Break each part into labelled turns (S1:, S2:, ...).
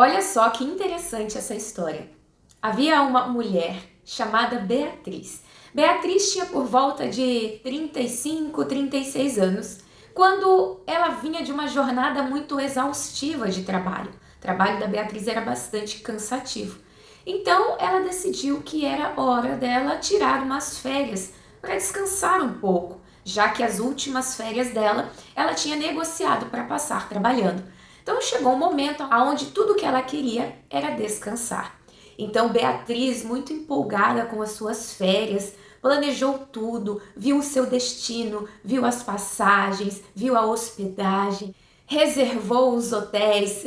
S1: Olha só que interessante essa história. Havia uma mulher chamada Beatriz. Beatriz tinha por volta de 35, 36 anos, quando ela vinha de uma jornada muito exaustiva de trabalho. O trabalho da Beatriz era bastante cansativo. Então ela decidiu que era hora dela tirar umas férias para descansar um pouco, já que as últimas férias dela ela tinha negociado para passar trabalhando. Então chegou um momento onde tudo que ela queria era descansar. Então Beatriz, muito empolgada com as suas férias, planejou tudo, viu o seu destino, viu as passagens, viu a hospedagem, reservou os hotéis,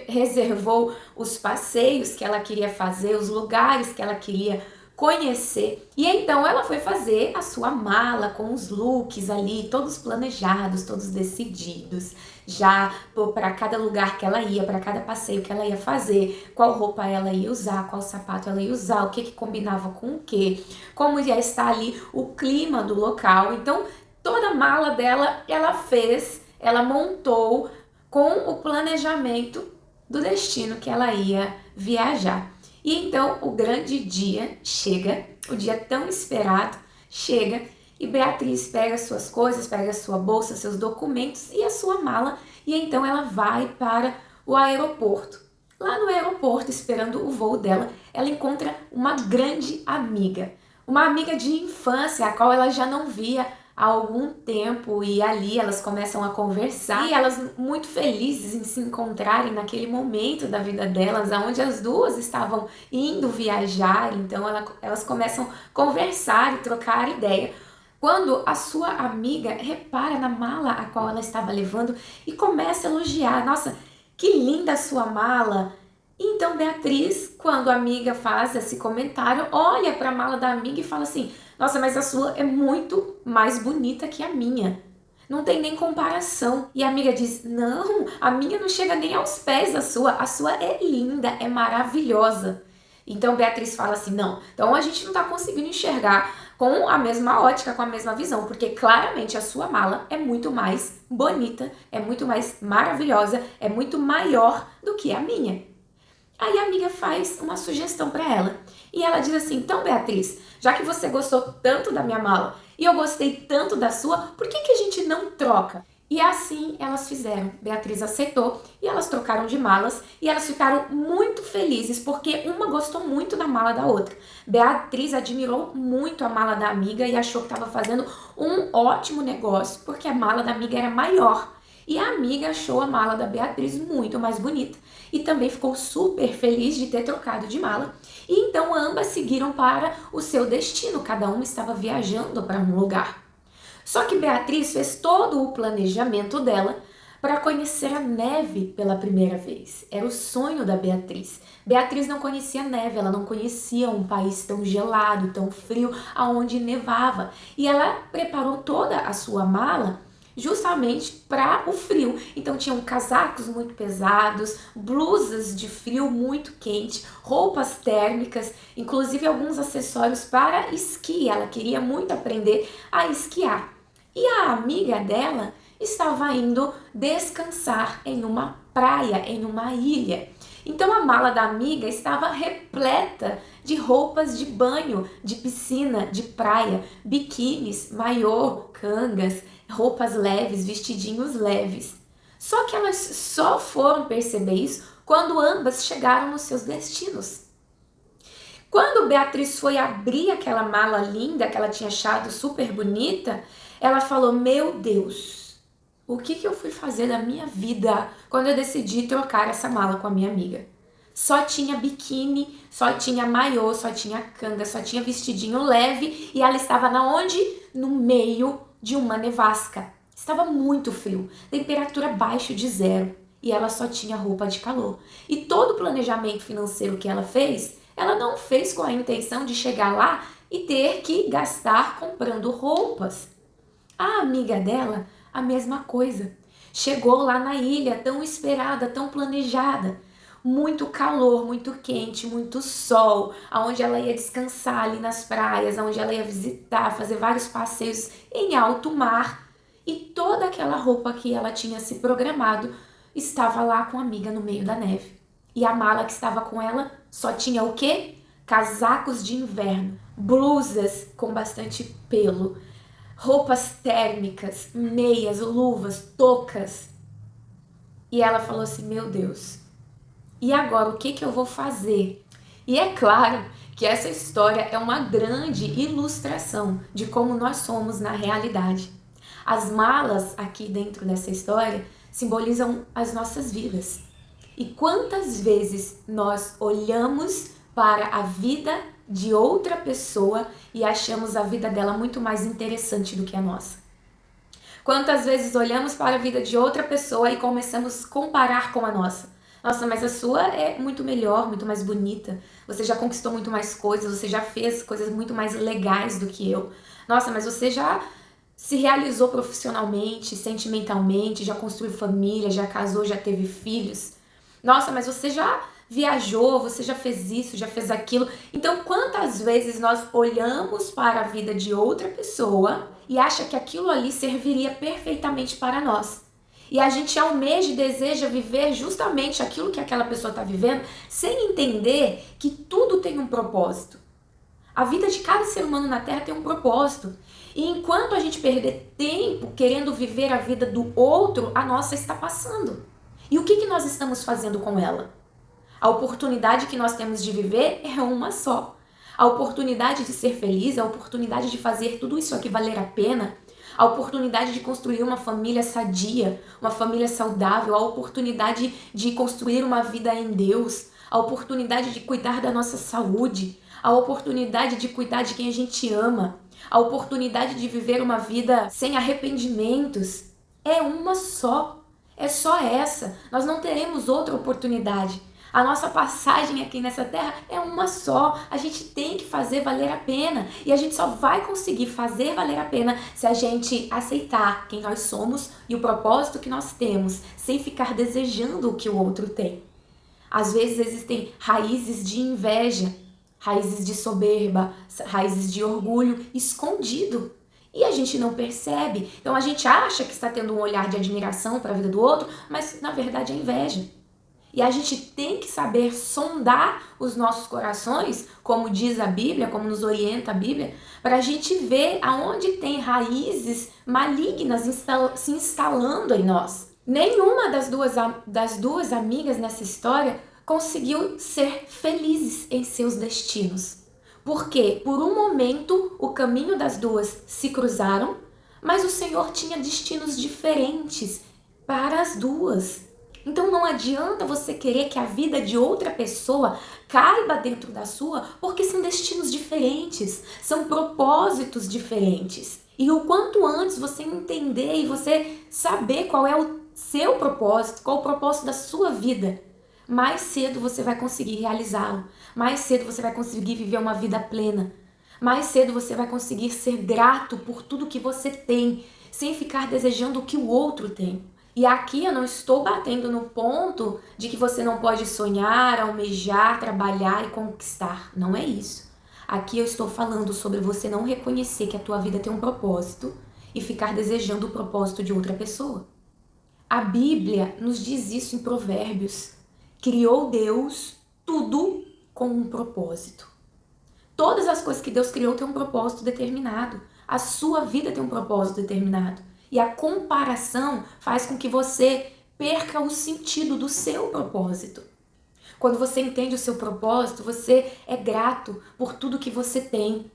S1: reservou os passeios que ela queria fazer, os lugares que ela queria conhecer. E então ela foi fazer a sua mala com os looks ali, todos planejados, todos decididos, já para cada lugar que ela ia, para cada passeio que ela ia fazer, qual roupa ela ia usar, qual sapato ela ia usar, o que combinava com o que, como ia estar ali o clima do local. Então toda a mala dela ela fez, ela montou com o planejamento do destino que ela ia viajar. E então o grande dia chega, o dia tão esperado chega, e Beatriz pega suas coisas, pega sua bolsa, seus documentos e a sua mala, e então ela vai para o aeroporto. Lá no aeroporto, esperando o voo dela, ela encontra uma grande amiga, uma amiga de infância, a qual ela já não via há algum tempo, e ali elas começam a conversar, e elas muito felizes em se encontrarem naquele momento da vida delas, onde as duas estavam indo viajar. Então elas começam a conversar e trocar ideia, quando a sua amiga repara na mala a qual ela estava levando e começa a elogiar. Nossa, que linda a sua mala! Então Beatriz, quando a amiga faz esse comentário, olha para a mala da amiga e fala assim: nossa, mas a sua é muito mais bonita que a minha. Não tem nem comparação. E a amiga diz: não, a minha não chega nem aos pés da sua. A sua é linda, é maravilhosa. Então Beatriz fala assim: não, então a gente não está conseguindo enxergar com a mesma ótica, com a mesma visão, porque claramente a sua mala é muito mais bonita, é muito mais maravilhosa, é muito maior do que a minha. Aí a amiga faz uma sugestão para ela. E ela diz assim: então Beatriz, já que você gostou tanto da minha mala e eu gostei tanto da sua, por que a gente não troca? E assim elas fizeram. Beatriz aceitou e elas trocaram de malas e elas ficaram muito felizes porque uma gostou muito da mala da outra. Beatriz admirou muito a mala da amiga e achou que estava fazendo um ótimo negócio porque a mala da amiga era maior. E a amiga achou a mala da Beatriz muito mais bonita e também ficou super feliz de ter trocado de mala. E então ambas seguiram para o seu destino, cada uma estava viajando para um lugar. Só que Beatriz fez todo o planejamento dela para conhecer a neve pela primeira vez. Era o sonho da Beatriz. Beatriz não conhecia neve, ela não conhecia um país tão gelado, tão frio, aonde nevava. E ela preparou toda a sua mala justamente para o frio. Então tinham casacos muito pesados, blusas de frio muito quente, roupas térmicas, inclusive alguns acessórios para esqui. Ela queria muito aprender a esquiar. E a amiga dela estava indo descansar em uma praia, em uma ilha. Então a mala da amiga estava repleta de roupas de banho, de piscina, de praia, biquínis, maiô, cangas, roupas leves, vestidinhos leves. Só que elas só foram perceber isso quando ambas chegaram nos seus destinos. Quando Beatriz foi abrir aquela mala linda que ela tinha achado super bonita, ela falou: meu Deus, o que eu fui fazer da minha vida quando eu decidi trocar essa mala com a minha amiga? Só tinha biquíni, só tinha maiô, só tinha canga, só tinha vestidinho leve e ela estava na onde? No meio de uma nevasca. Estava muito frio, temperatura abaixo de zero e ela só tinha roupa de calor. E todo o planejamento financeiro que ela fez, ela não fez com a intenção de chegar lá e ter que gastar comprando roupas. A amiga dela, a mesma coisa. Chegou lá na ilha, tão esperada, tão planejada. Muito calor, muito quente, muito sol, aonde ela ia descansar ali nas praias, aonde ela ia visitar, fazer vários passeios em alto mar. E toda aquela roupa que ela tinha se programado estava lá com a amiga no meio da neve. E a mala que estava com ela só tinha o quê? Casacos de inverno, blusas com bastante pelo, roupas térmicas, meias, luvas, toucas. E ela falou assim: meu Deus, e agora o que eu vou fazer? E é claro que essa história é uma grande ilustração de como nós somos na realidade. As malas aqui dentro dessa história simbolizam as nossas vidas. E quantas vezes nós olhamos para a vida de outra pessoa e achamos a vida dela muito mais interessante do que a nossa? Quantas vezes olhamos para a vida de outra pessoa e começamos a comparar com a nossa? Nossa, mas a sua é muito melhor, muito mais bonita. Você já conquistou muito mais coisas, você já fez coisas muito mais legais do que eu. Nossa, mas você já se realizou profissionalmente, sentimentalmente, já construiu família, já casou, já teve filhos. Nossa, mas você já viajou, você já fez isso, já fez aquilo. Então, quantas vezes nós olhamos para a vida de outra pessoa e acha que aquilo ali serviria perfeitamente para nós? E a gente almeja e deseja viver justamente aquilo que aquela pessoa está vivendo, sem entender que tudo tem um propósito. A vida de cada ser humano na Terra tem um propósito. E enquanto a gente perder tempo querendo viver a vida do outro, a nossa está passando. E o que nós estamos fazendo com ela? A oportunidade que nós temos de viver é uma só. A oportunidade de ser feliz, a oportunidade de fazer tudo isso aqui valer a pena, a oportunidade de construir uma família sadia, uma família saudável, a oportunidade de construir uma vida em Deus, a oportunidade de cuidar da nossa saúde, a oportunidade de cuidar de quem a gente ama, a oportunidade de viver uma vida sem arrependimentos, é uma só. É só essa. Nós não teremos outra oportunidade. A nossa passagem aqui nessa terra é uma só. A gente tem que fazer valer a pena. E a gente só vai conseguir fazer valer a pena se a gente aceitar quem nós somos e o propósito que nós temos, sem ficar desejando o que o outro tem. Às vezes existem raízes de inveja, raízes de soberba, raízes de orgulho escondido. E a gente não percebe. Então a gente acha que está tendo um olhar de admiração para a vida do outro, mas na verdade é inveja. E a gente tem que saber sondar os nossos corações, como diz a Bíblia, como nos orienta a Bíblia, para a gente ver aonde tem raízes malignas se instalando em nós. Nenhuma das duas amigas nessa história conseguiu ser felizes em seus destinos. Porque, por um momento, o caminho das duas se cruzaram, mas o Senhor tinha destinos diferentes para as duas. Então não adianta você querer que a vida de outra pessoa caiba dentro da sua, porque são destinos diferentes, são propósitos diferentes. E o quanto antes você entender e você saber qual é o seu propósito, qual é o propósito da sua vida, mais cedo você vai conseguir realizá-lo, mais cedo você vai conseguir viver uma vida plena, mais cedo você vai conseguir ser grato por tudo que você tem, sem ficar desejando o que o outro tem. E aqui eu não estou batendo no ponto de que você não pode sonhar, almejar, trabalhar e conquistar. Não é isso. Aqui eu estou falando sobre você não reconhecer que a tua vida tem um propósito e ficar desejando o propósito de outra pessoa. A Bíblia nos diz isso em Provérbios. Criou Deus tudo com um propósito. Todas as coisas que Deus criou têm um propósito determinado. A sua vida tem um propósito determinado. E a comparação faz com que você perca o sentido do seu propósito. Quando você entende o seu propósito, você é grato por tudo que você tem.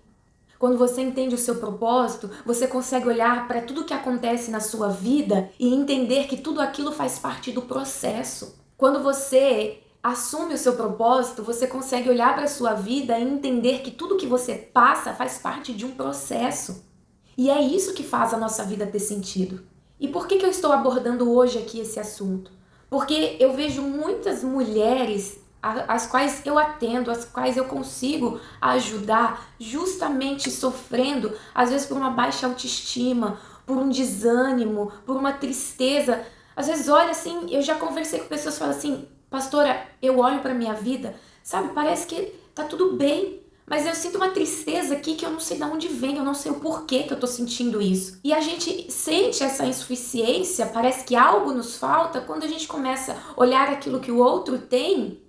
S1: Quando você entende o seu propósito, você consegue olhar para tudo que acontece na sua vida e entender que tudo aquilo faz parte do processo. Quando você assume o seu propósito, você consegue olhar para a sua vida e entender que tudo que você passa faz parte de um processo. E é isso que faz a nossa vida ter sentido. E por que eu estou abordando hoje aqui esse assunto? Porque eu vejo muitas mulheres as quais eu atendo, as quais eu consigo ajudar, justamente sofrendo, às vezes por uma baixa autoestima, por um desânimo, por uma tristeza. Às vezes, olha assim, eu já conversei com pessoas que falam assim: pastora, eu olho para minha vida, sabe, parece que tá tudo bem, mas eu sinto uma tristeza aqui que eu não sei de onde vem, eu não sei o porquê que eu tô sentindo isso. E a gente sente essa insuficiência, parece que algo nos falta quando a gente começa a olhar aquilo que o outro tem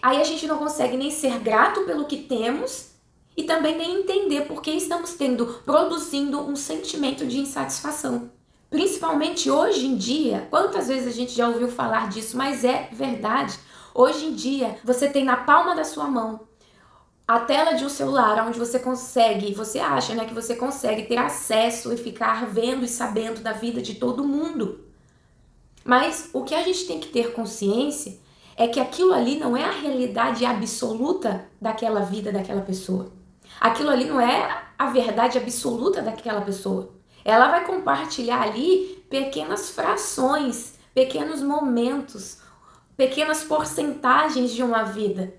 S1: Aí a gente não consegue nem ser grato pelo que temos e também nem entender por que estamos produzindo um sentimento de insatisfação. Principalmente hoje em dia, quantas vezes a gente já ouviu falar disso, mas é verdade. Hoje em dia, você tem na palma da sua mão a tela de um celular onde você acha, né, que você consegue ter acesso e ficar vendo e sabendo da vida de todo mundo. Mas o que a gente tem que ter consciência é que aquilo ali não é a realidade absoluta daquela vida daquela pessoa. Aquilo ali não é a verdade absoluta daquela pessoa. Ela vai compartilhar ali pequenas frações, pequenos momentos, pequenas porcentagens de uma vida.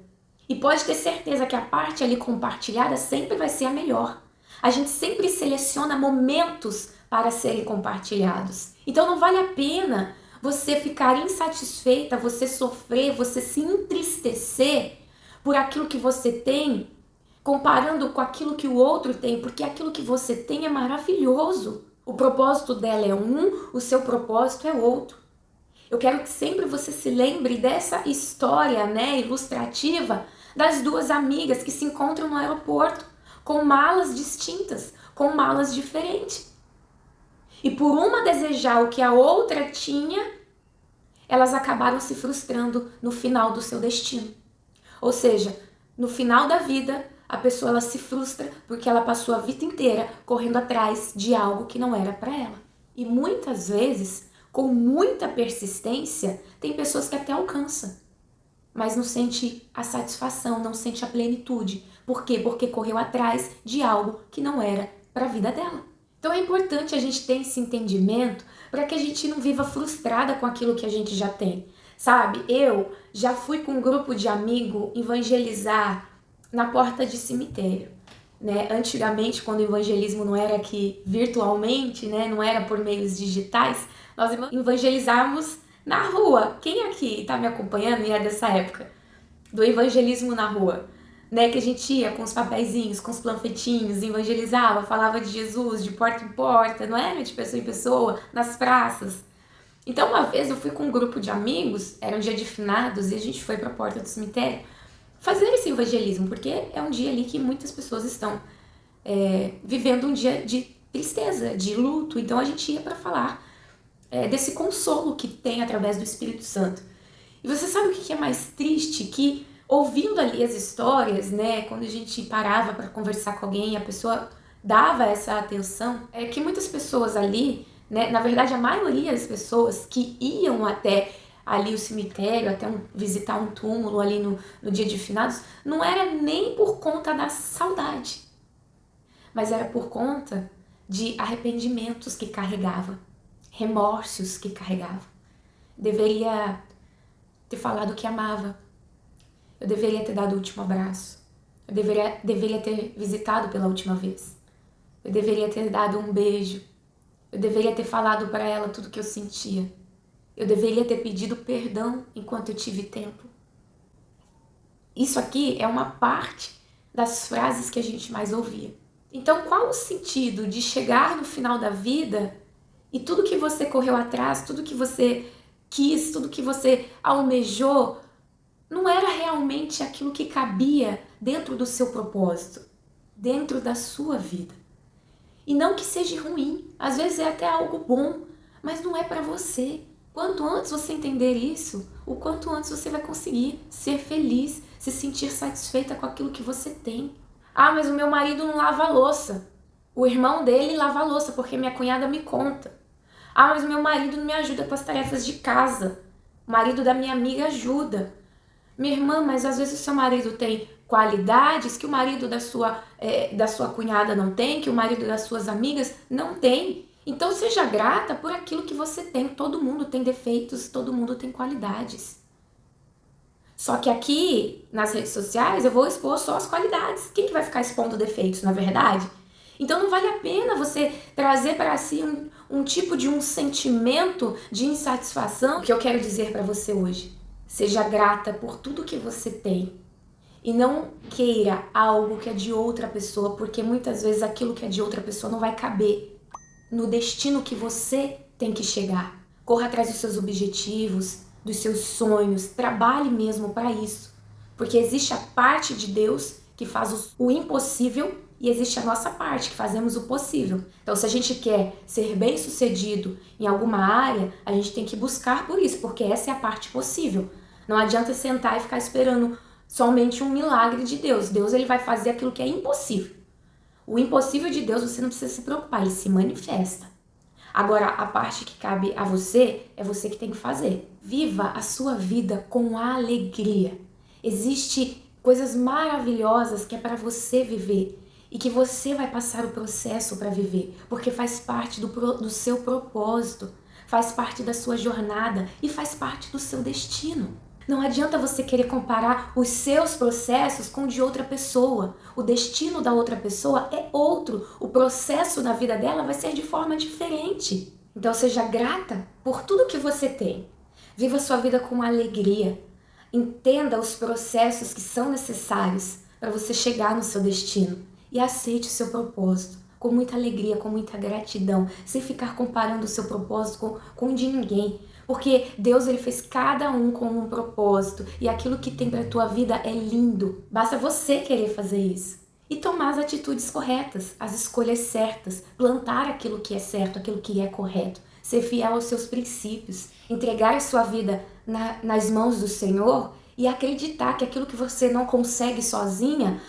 S1: E pode ter certeza que a parte ali compartilhada sempre vai ser a melhor. A gente sempre seleciona momentos para serem compartilhados. Então não vale a pena você ficar insatisfeita, você sofrer, você se entristecer por aquilo que você tem, comparando com aquilo que o outro tem, porque aquilo que você tem é maravilhoso. O propósito dela é um, o seu propósito é outro. Eu quero que sempre você se lembre dessa história, né, ilustrativa das duas amigas que se encontram no aeroporto, com malas distintas, com malas diferentes. E por uma desejar o que a outra tinha, elas acabaram se frustrando no final do seu destino. Ou seja, no final da vida, a pessoa ela se frustra porque ela passou a vida inteira correndo atrás de algo que não era para ela. E muitas vezes, com muita persistência, tem pessoas que até alcançam, mas não sente a satisfação, não sente a plenitude. Por quê? Porque correu atrás de algo que não era para a vida dela. Então é importante a gente ter esse entendimento para que a gente não viva frustrada com aquilo que a gente já tem. Sabe, eu já fui com um grupo de amigos evangelizar na porta de cemitério, né? Antigamente, quando o evangelismo não era aqui virtualmente, né? Não era por meios digitais, nós evangelizávamos na rua. Quem aqui está me acompanhando e é dessa época do evangelismo na rua? Né, que a gente ia com os papeizinhos, com os panfletinhos, evangelizava, falava de Jesus de porta em porta, não era de pessoa em pessoa, nas praças. Então uma vez eu fui com um grupo de amigos, era um dia de finados, e a gente foi para a porta do cemitério fazer esse evangelismo, porque é um dia ali que muitas pessoas estão vivendo um dia de tristeza, de luto, então a gente ia para falar desse consolo que tem através do Espírito Santo. E você sabe o que é mais triste? Que ouvindo ali as histórias, né, quando a gente parava para conversar com alguém, a pessoa dava essa atenção, é que muitas pessoas ali, né, na verdade a maioria das pessoas que iam até ali o cemitério, até visitar um túmulo ali no dia de finados, não era nem por conta da saudade, mas era por conta de arrependimentos que carregava, remorsos que carregava. Deveria ter falado que amava. Eu deveria ter dado o último abraço. Eu deveria ter visitado pela última vez. Eu deveria ter dado um beijo. Eu deveria ter falado para ela tudo que eu sentia. Eu deveria ter pedido perdão enquanto eu tive tempo. Isso aqui é uma parte das frases que a gente mais ouvia. Então, qual o sentido de chegar no final da vida e tudo que você correu atrás, tudo que você quis, tudo que você almejou, não era realmente aquilo que cabia dentro do seu propósito, dentro da sua vida. E não que seja ruim, às vezes é até algo bom, mas não é para você. Quanto antes você entender isso, o quanto antes você vai conseguir ser feliz, se sentir satisfeita com aquilo que você tem. Ah, mas o meu marido não lava a louça. O irmão dele lava a louça porque minha cunhada me conta. Ah, mas o meu marido não me ajuda com as tarefas de casa. O marido da minha amiga ajuda. Minha irmã, mas às vezes o seu marido tem qualidades que o marido da sua cunhada não tem, que o marido das suas amigas não tem. Então seja grata por aquilo que você tem. Todo mundo tem defeitos, todo mundo tem qualidades. Só que aqui, nas redes sociais, eu vou expor só as qualidades. Quem que vai ficar expondo defeitos, na verdade? Então não vale a pena você trazer para si um tipo de um sentimento de insatisfação. O que eu quero dizer para você hoje? Seja grata por tudo que você tem e não queira algo que é de outra pessoa, porque muitas vezes aquilo que é de outra pessoa não vai caber no destino que você tem que chegar. Corra atrás dos seus objetivos, dos seus sonhos, trabalhe mesmo para isso. Porque existe a parte de Deus que faz o impossível e existe a nossa parte, que fazemos o possível. Então, se a gente quer ser bem-sucedido em alguma área, a gente tem que buscar por isso, porque essa é a parte possível. Não adianta sentar e ficar esperando somente um milagre de Deus. Deus, ele vai fazer aquilo que é impossível. O impossível de Deus, você não precisa se preocupar, ele se manifesta. Agora, a parte que cabe a você, é você que tem que fazer. Viva a sua vida com alegria. Existem coisas maravilhosas que é para você viver e que você vai passar o processo para viver, porque faz parte do seu propósito, faz parte da sua jornada e faz parte do seu destino. Não adianta você querer comparar os seus processos com o de outra pessoa. O destino da outra pessoa é outro. O processo na vida dela vai ser de forma diferente. Então seja grata por tudo que você tem. Viva sua vida com alegria. Entenda os processos que são necessários para você chegar no seu destino. E aceite o seu propósito com muita alegria, com muita gratidão, sem ficar comparando o seu propósito com o de ninguém. Porque Deus, ele fez cada um com um propósito e aquilo que tem para a tua vida é lindo. Basta você querer fazer isso e tomar as atitudes corretas, as escolhas certas, plantar aquilo que é certo, aquilo que é correto, ser fiel aos seus princípios, entregar a sua vida nas mãos do Senhor e acreditar que aquilo que você não consegue sozinha,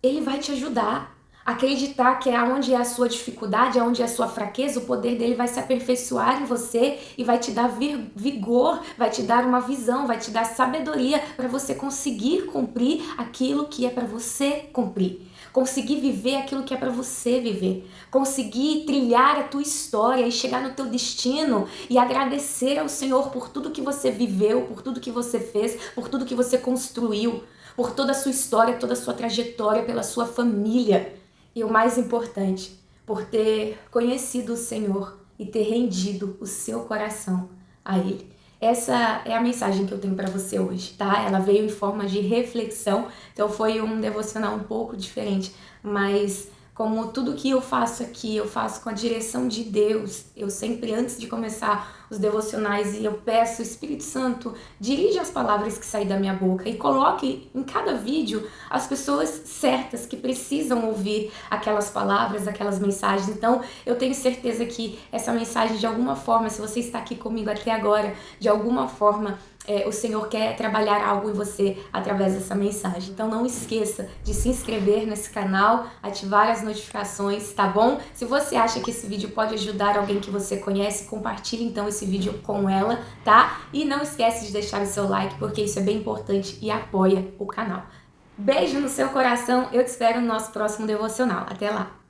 S1: ele vai te ajudar. Acreditar que aonde é a sua dificuldade, aonde é a sua fraqueza, o poder dele vai se aperfeiçoar em você e vai te dar vigor, vai te dar uma visão, vai te dar sabedoria para você conseguir cumprir aquilo que é para você cumprir. Conseguir viver aquilo que é para você viver. Conseguir trilhar a tua história e chegar no teu destino e agradecer ao Senhor por tudo que você viveu, por tudo que você fez, por tudo que você construiu, por toda a sua história, toda a sua trajetória, pela sua família. E o mais importante, por ter conhecido o Senhor e ter rendido o seu coração a Ele. Essa é a mensagem que eu tenho para você hoje, tá? Ela veio em forma de reflexão, então foi um devocional um pouco diferente, mas como tudo que eu faço aqui, eu faço com a direção de Deus. Eu sempre, antes de começar os devocionais, eu peço, o Espírito Santo, dirige as palavras que saem da minha boca e coloque em cada vídeo as pessoas certas que precisam ouvir aquelas palavras, aquelas mensagens. Então, eu tenho certeza que essa mensagem, de alguma forma, se você está aqui comigo até agora, de alguma forma, o Senhor quer trabalhar algo em você através dessa mensagem. Então não esqueça de se inscrever nesse canal, ativar as notificações, tá bom? Se você acha que esse vídeo pode ajudar alguém que você conhece, compartilhe então esse vídeo com ela, tá? E não esquece de deixar o seu like, porque isso é bem importante e apoia o canal. Beijo no seu coração, eu te espero no nosso próximo devocional. Até lá!